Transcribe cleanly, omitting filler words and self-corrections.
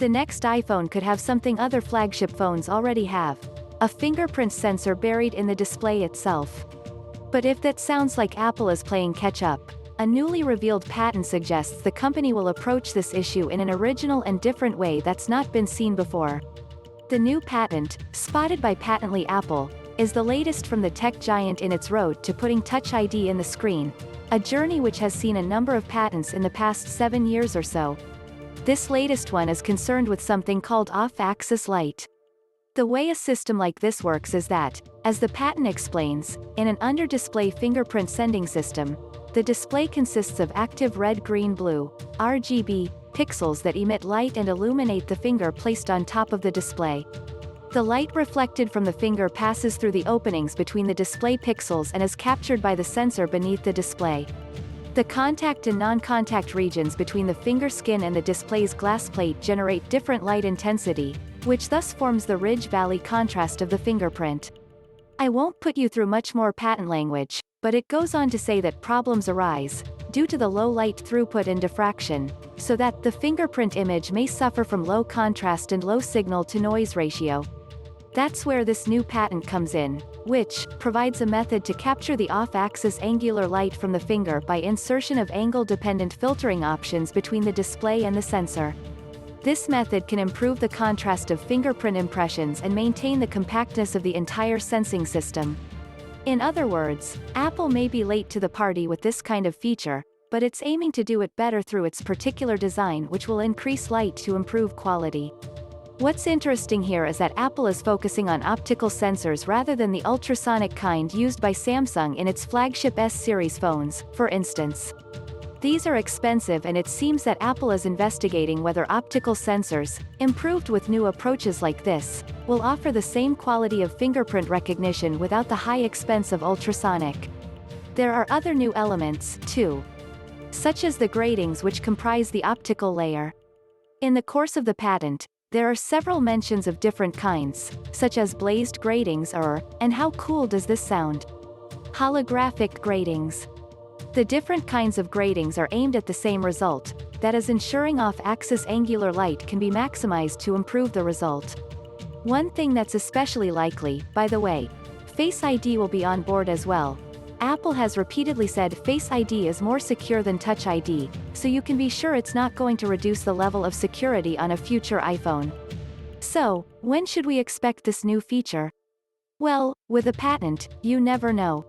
The next iPhone could have something other flagship phones already have: a fingerprint sensor buried in the display itself. But if that sounds like Apple is playing catch-up, a newly revealed patent suggests the company will approach this issue in an original and different way that's not been seen before. The new patent, spotted by Patently Apple, is the latest from the tech giant in its road to putting Touch ID in the screen, a journey which has seen a number of patents in the past 7 years or so. This latest one is concerned with something called off-axis light. The way a system like this works is that, as the patent explains, in an under-display fingerprint-sending system, the display consists of active red, green, blue, RGB, pixels that emit light and illuminate the finger placed on top of the display. The light reflected from the finger passes through the openings between the display pixels and is captured by the sensor beneath the display. The contact and non-contact regions between the finger skin and the display's glass plate generate different light intensity, which thus forms the ridge-valley contrast of the fingerprint. I won't put you through much more patent language, but it goes on to say that problems arise, due to the low light throughput and diffraction, so that the fingerprint image may suffer from low contrast and low signal-to-noise ratio. That's where this new patent comes in, which provides a method to capture the off-axis angular light from the finger by insertion of angle-dependent filtering options between the display and the sensor. This method can improve the contrast of fingerprint impressions and maintain the compactness of the entire sensing system. In other words, Apple may be late to the party with this kind of feature, but it's aiming to do it better through its particular design, which will increase light to improve quality. What's interesting here is that Apple is focusing on optical sensors rather than the ultrasonic kind used by Samsung in its flagship S-series phones, for instance. These are expensive, and it seems that Apple is investigating whether optical sensors, improved with new approaches like this, will offer the same quality of fingerprint recognition without the high expense of ultrasonic. There are other new elements, too, such as the gratings which comprise the optical layer. In the course of the patent, there are several mentions of different kinds, such as blazed gratings or, and how cool does this sound, holographic gratings. The different kinds of gratings are aimed at the same result, that is, ensuring off-axis angular light can be maximized to improve the result. One thing that's especially likely, by the way, Face ID will be on board as well. Apple has repeatedly said Face ID is more secure than Touch ID, so you can be sure it's not going to reduce the level of security on a future iPhone. So, when should we expect this new feature? Well, with a patent, you never know.